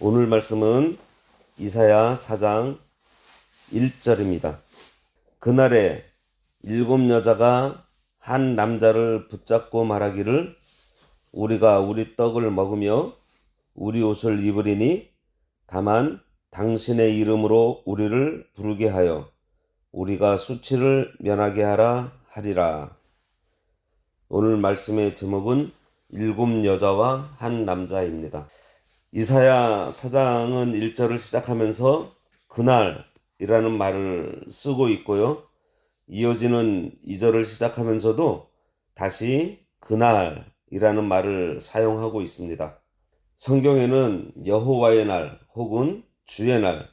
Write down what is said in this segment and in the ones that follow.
오늘 말씀은 이사야 4장 1절입니다. 그날에 7 여자가 한 남자를 붙잡고 말하기를 우리가 우리 떡을 먹으며 우리 옷을 입으리니 다만 당신의 이름으로 우리를 부르게 하여 우리가 수치를 면하게 하라 하리라. 오늘 말씀의 제목은 7 여자와 한 남자입니다. 이사야 4장은 1절을 시작하면서 그날이라는 말을 쓰고 있고요. 이어지는 2절을 시작하면서도 다시 그날이라는 말을 사용하고 있습니다. 성경에는 여호와의 날 혹은 주의 날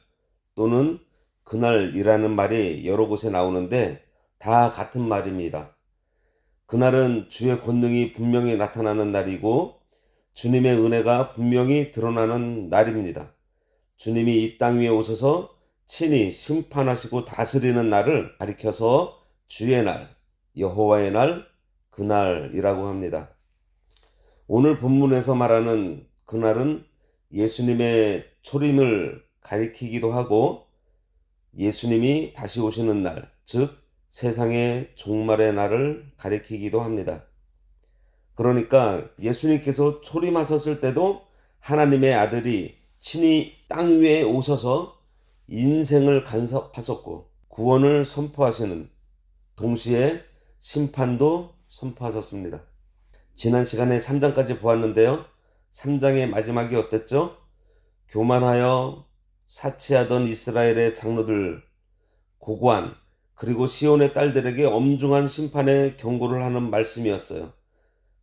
또는 그날이라는 말이 여러 곳에 나오는데 다 같은 말입니다. 그날은 주의 권능이 분명히 나타나는 날이고 주님의 은혜가 분명히 드러나는 날입니다. 주님이 이 땅 위에 오셔서 친히 심판하시고 다스리는 날을 가리켜서 주의 날, 여호와의 날, 그날이라고 합니다. 오늘 본문에서 말하는 그날은 예수님의 초림을 가리키기도 하고 예수님이 다시 오시는 날, 즉 세상의 종말의 날을 가리키기도 합니다. 그러니까 예수님께서 초림하셨을 때도 하나님의 아들이 친히 땅 위에 오셔서 인생을 간섭하셨고 구원을 선포하시는 동시에 심판도 선포하셨습니다. 지난 시간에 3장까지 보았는데요. 3장의 마지막이 어땠죠? 교만하여 사치하던 이스라엘의 장로들, 고관, 그리고 시온의 딸들에게 엄중한 심판의 경고를 하는 말씀이었어요.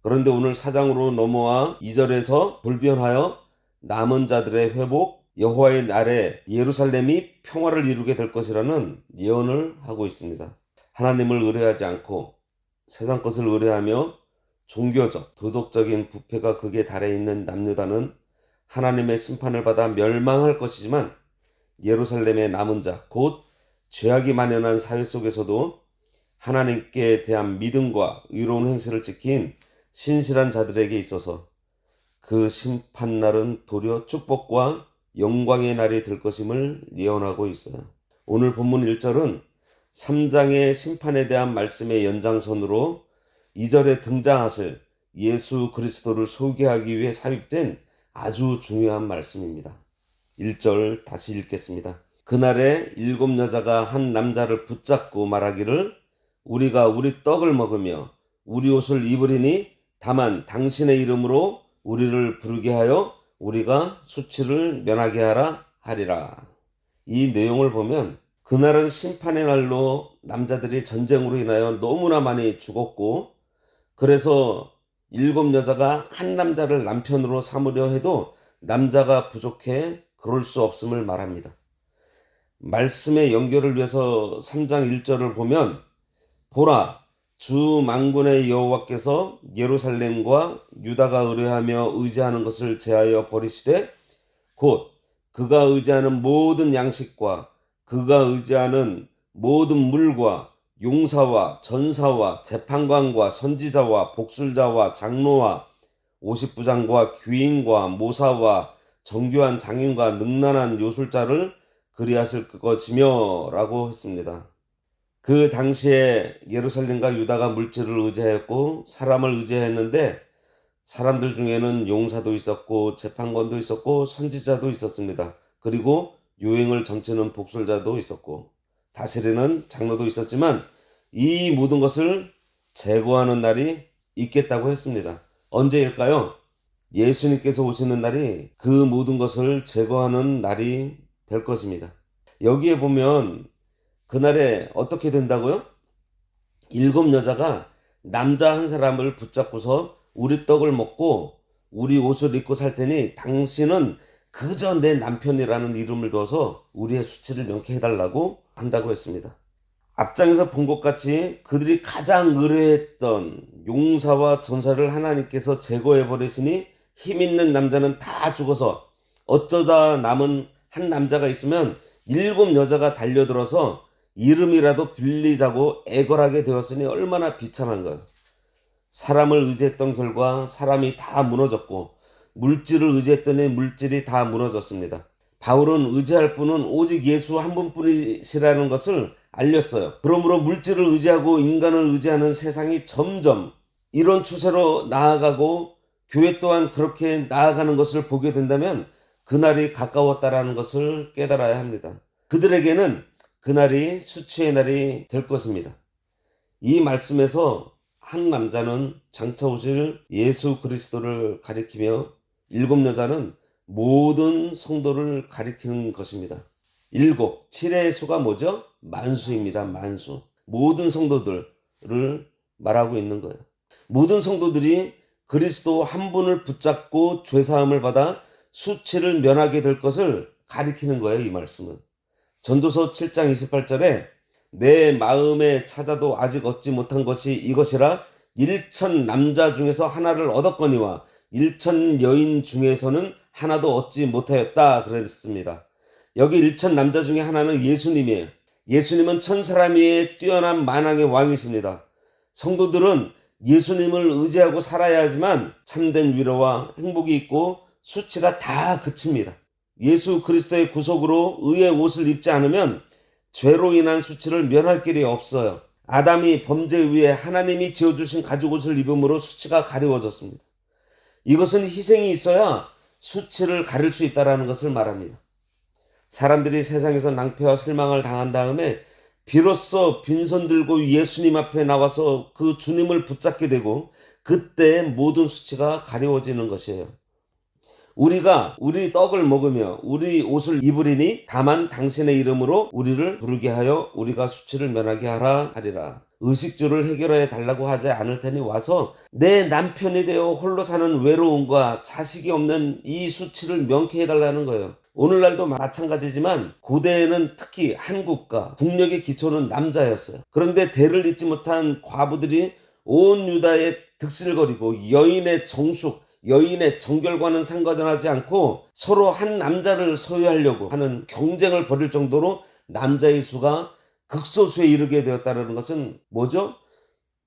그런데 오늘 4장으로 넘어와 2절에서 돌변하여 남은 자들의 회복, 여호와의 날에 예루살렘이 평화를 이루게 될 것이라는 예언을 하고 있습니다. 하나님을 의뢰하지 않고 세상 것을 의뢰하며 종교적, 도덕적인 부패가 극에 달해 있는 남유다는 하나님의 심판을 받아 멸망할 것이지만 예루살렘의 남은 자, 곧 죄악이 만연한 사회 속에서도 하나님께 대한 믿음과 의로운 행실을 지킨 신실한 자들에게 있어서 그 심판날은 도리어 축복과 영광의 날이 될 것임을 예언하고 있어요. 오늘 본문 1절은 3장의 심판에 대한 말씀의 연장선으로 2절에 등장하실 예수 그리스도를 소개하기 위해 삽입된 아주 중요한 말씀입니다. 1절 다시 읽겠습니다. 그날에 7 여자가 한 남자를 붙잡고 말하기를 우리가 우리 떡을 먹으며 우리 옷을 입으리니 다만 당신의 이름으로 우리를 부르게 하여 우리가 수치를 면하게 하라 하리라. 이 내용을 보면 그날은 심판의 날로 남자들이 전쟁으로 인하여 너무나 많이 죽었고 그래서 7 여자가 한 남자를 남편으로 삼으려 해도 남자가 부족해 그럴 수 없음을 말합니다. 말씀의 연결을 위해서 3장 1절을 보면 보라 주 만군의 여호와께서 예루살렘과 유다가 의뢰하며 의지하는 것을 제하여 버리시되 곧 그가 의지하는 모든 양식과 그가 의지하는 모든 물과 용사와 전사와 재판관과 선지자와 복술자와 장로와 50부장과 귀인과 모사와 정교한 장인과 능란한 요술자를 그리하실 것이며 라고 했습니다. 그 당시에 예루살렘과 유다가 물질을 의지하였고 사람을 의지했는데 사람들 중에는 용사도 있었고 재판관도 있었고 선지자도 있었습니다. 그리고 요행을 점치는 복술자도 있었고 다스리는 장로도 있었지만 이 모든 것을 제거하는 날이 있겠다고 했습니다. 언제일까요? 예수님께서 오시는 날이 그 모든 것을 제거하는 날이 될 것입니다. 여기에 보면 그날에 어떻게 된다고요? 7 여자가 남자 한 사람을 붙잡고서 우리 떡을 먹고 우리 옷을 입고 살 테니 당신은 그저 내 남편이라는 이름을 둬서 우리의 수치를 명케 해달라고 한다고 했습니다. 앞장에서 본 것 같이 그들이 가장 의뢰했던 용사와 전사를 하나님께서 제거해버리시니 힘 있는 남자는 다 죽어서 어쩌다 남은 한 남자가 있으면 7 여자가 달려들어서 이름이라도 빌리자고 애걸하게 되었으니 얼마나 비참한 것. 사람을 의지했던 결과 사람이 다 무너졌고 물질을 의지했더니 물질이 다 무너졌습니다. 바울은 의지할 분은 오직 예수 한 분뿐이시라는 것을 알렸어요. 그러므로 물질을 의지하고 인간을 의지하는 세상이 점점 이런 추세로 나아가고 교회 또한 그렇게 나아가는 것을 보게 된다면 그날이 가까웠다라는 것을 깨달아야 합니다. 그들에게는 그날이 수치의 날이 될 것입니다. 이 말씀에서 한 남자는 장차 오실 예수 그리스도를 가리키며 7 여자는 모든 성도를 가리키는 것입니다. 7, 7의 수가 뭐죠? 만수입니다. 만수. 모든 성도들을 말하고 있는 거예요. 모든 성도들이 그리스도 한 분을 붙잡고 죄사함을 받아 수치를 면하게 될 것을 가리키는 거예요. 이 말씀은. 전도서 7장 28절에 내 마음에 찾아도 아직 얻지 못한 것이 이것이라 1천 남자 중에서 하나를 얻었거니와 1천 여인 중에서는 하나도 얻지 못하였다 그랬습니다. 여기 1천 남자 중에 하나는 예수님이에요. 예수님은 천사람 위에 뛰어난 만왕의 왕이십니다. 성도들은 예수님을 의지하고 살아야 하지만 참된 위로와 행복이 있고 수치가 다 그칩니다. 예수 그리스도의 구속으로 의의 옷을 입지 않으면 죄로 인한 수치를 면할 길이 없어요. 아담이 범죄에 의해 하나님이 지어주신 가죽옷을 입음으로 수치가 가려워졌습니다. 이것은 희생이 있어야 수치를 가릴 수 있다는 것을 말합니다. 사람들이 세상에서 낭패와 실망을 당한 다음에 비로소 빈손 들고 예수님 앞에 나와서 그 주님을 붙잡게 되고 그때 모든 수치가 가려워지는 것이에요. 우리가 우리 떡을 먹으며 우리 옷을 입으리니 다만 당신의 이름으로 우리를 부르게 하여 우리가 수치를 면하게 하라 하리라. 의식주를 해결해 달라고 하지 않을 테니 와서 내 남편이 되어 홀로 사는 외로움과 자식이 없는 이 수치를 명쾌해 달라는 거예요. 오늘날도 마찬가지지만 고대에는 특히 한국과 국력의 기초는 남자였어요. 그런데 대를 잇지 못한 과부들이 온 유다에 득실거리고 여인의 정숙, 여인의 정결과는 상관하지 않고 서로 한 남자를 소유하려고 하는 경쟁을 벌일 정도로 남자의 수가 극소수에 이르게 되었다는 것은 뭐죠?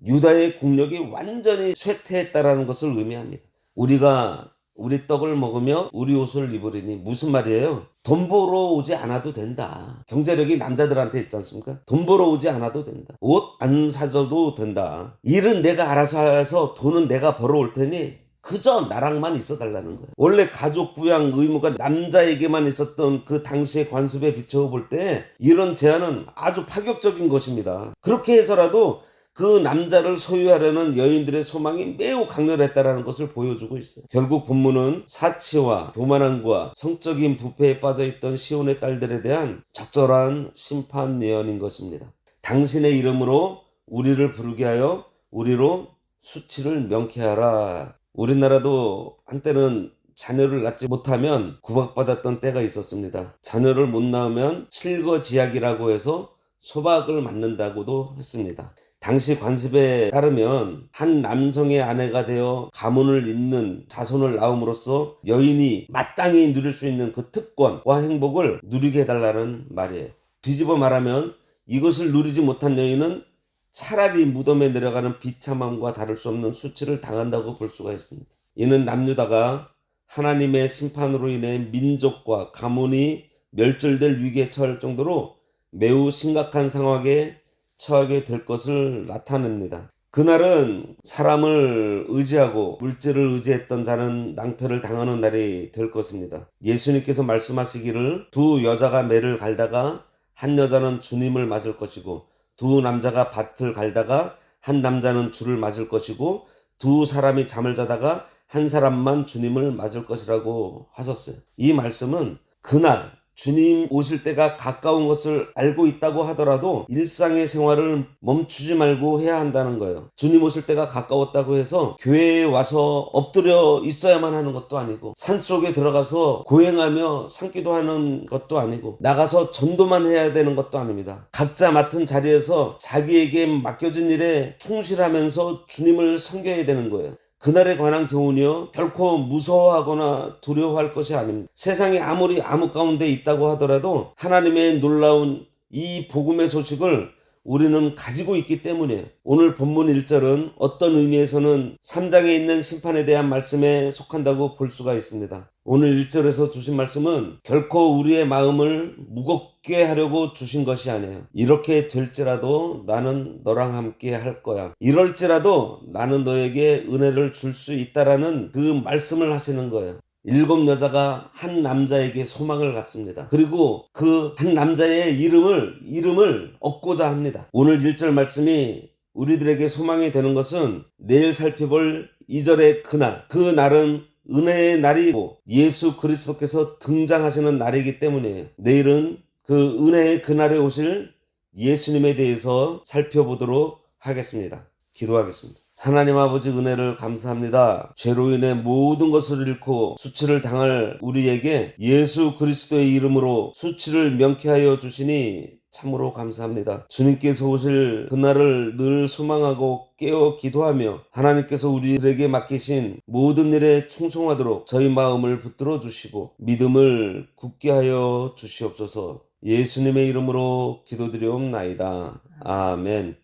유다의 국력이 완전히 쇠퇴했다는 것을 의미합니다. 우리가 우리 떡을 먹으며 우리 옷을 입으리니 무슨 말이에요? 돈 벌어 오지 않아도 된다. 경제력이 남자들한테 있지 않습니까? 돈 벌어 오지 않아도 된다. 옷 안 사줘도 된다. 일은 내가 알아서 해서 돈은 내가 벌어올 테니 그저 나랑만 있어 달라는 거예요. 원래 가족 부양 의무가 남자에게만 있었던 그 당시의 관습에 비춰 볼 때 이런 제안은 아주 파격적인 것입니다. 그렇게 해서라도 그 남자를 소유하려는 여인들의 소망이 매우 강렬했다는 것을 보여주고 있어요. 결국 본문은 사치와 교만함과 성적인 부패에 빠져있던 시온의 딸들에 대한 적절한 심판 예언인 것입니다. 당신의 이름으로 우리를 부르게 하여 우리로 수치를 명쾌하라. 우리나라도 한때는 자녀를 낳지 못하면 구박받았던 때가 있었습니다. 자녀를 못 낳으면 실거지약이라고 해서 소박을 맞는다고도 했습니다. 당시 관습에 따르면 한 남성의 아내가 되어 가문을 잇는 자손을 낳음으로써 여인이 마땅히 누릴 수 있는 그 특권과 행복을 누리게 해달라는 말이에요. 뒤집어 말하면 이것을 누리지 못한 여인은 차라리 무덤에 내려가는 비참함과 다를 수 없는 수치를 당한다고 볼 수가 있습니다. 이는 남유다가 하나님의 심판으로 인해 민족과 가문이 멸절될 위기에 처할 정도로 매우 심각한 상황에 처하게 될 것을 나타냅니다. 그날은 사람을 의지하고 물질을 의지했던 자는 낭패를 당하는 날이 될 것입니다. 예수님께서 말씀하시기를 두 여자가 매를 갈다가 한 여자는 주님을 맞을 것이고 두 남자가 밭을 갈다가 한 남자는 주를 맞을 것이고 두 사람이 잠을 자다가 한 사람만 주님을 맞을 것이라고 하셨어요. 이 말씀은 그날 주님 오실 때가 가까운 것을 알고 있다고 하더라도 일상의 생활을 멈추지 말고 해야 한다는 거예요. 주님 오실 때가 가까웠다고 해서 교회에 와서 엎드려 있어야만 하는 것도 아니고 산속에 들어가서 고행하며 산기도 하는 것도 아니고 나가서 전도만 해야 되는 것도 아닙니다. 각자 맡은 자리에서 자기에게 맡겨진 일에 충실하면서 주님을 섬겨야 되는 거예요. 그날에 관한 교훈이요 결코 무서워하거나 두려워할 것이 아닙니다. 세상에 아무리 암흑 가운데 있다고 하더라도 하나님의 놀라운 이 복음의 소식을 우리는 가지고 있기 때문이에요. 오늘 본문 1절은 어떤 의미에서는 3장에 있는 심판에 대한 말씀에 속한다고 볼 수가 있습니다. 오늘 1절에서 주신 말씀은 결코 우리의 마음을 무겁게 하려고 주신 것이 아니에요. 이렇게 될지라도 나는 너랑 함께 할 거야. 이럴지라도 나는 너에게 은혜를 줄 수 있다라는 그 말씀을 하시는 거예요. 7 여자가 한 남자에게 소망을 갖습니다. 그리고 그 한 남자의 이름을 얻고자 합니다. 오늘 1절 말씀이 우리들에게 소망이 되는 것은 내일 살펴볼 2절의 그날, 그 날은 은혜의 날이고 예수 그리스도께서 등장하시는 날이기 때문이에요. 내일은 그 은혜의 그날에 오실 예수님에 대해서 살펴보도록 하겠습니다. 기도하겠습니다. 하나님 아버지, 은혜를 감사합니다. 죄로 인해 모든 것을 잃고 수치를 당할 우리에게 예수 그리스도의 이름으로 수치를 명쾌하여 주시니 참으로 감사합니다. 주님께서 오실 그날을 늘 소망하고 깨어 기도하며 하나님께서 우리들에게 맡기신 모든 일에 충성하도록 저희 마음을 붙들어 주시고 믿음을 굳게 하여 주시옵소서. 예수님의 이름으로 기도드리옵나이다. 아멘.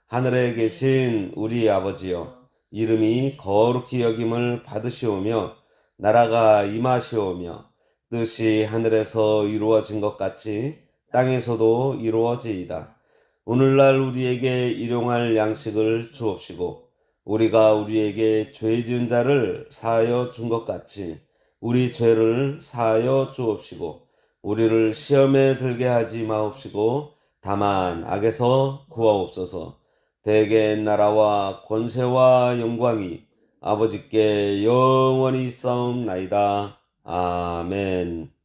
하늘에 계신 우리 아버지여, 이름이 거룩히 여김을 받으시오며 나라가 임하시오며 뜻이 하늘에서 이루어진 것 같이 땅에서도 이루어지이다. 오늘날 우리에게 일용할 양식을 주옵시고 우리가 우리에게 죄 지은 자를 사하여 준 것 같이 우리 죄를 사하여 주옵시고 우리를 시험에 들게 하지 마옵시고 다만 악에서 구하옵소서. 대개 나라와 권세와 영광이 아버지께 영원히 있사옵나이다. 아멘.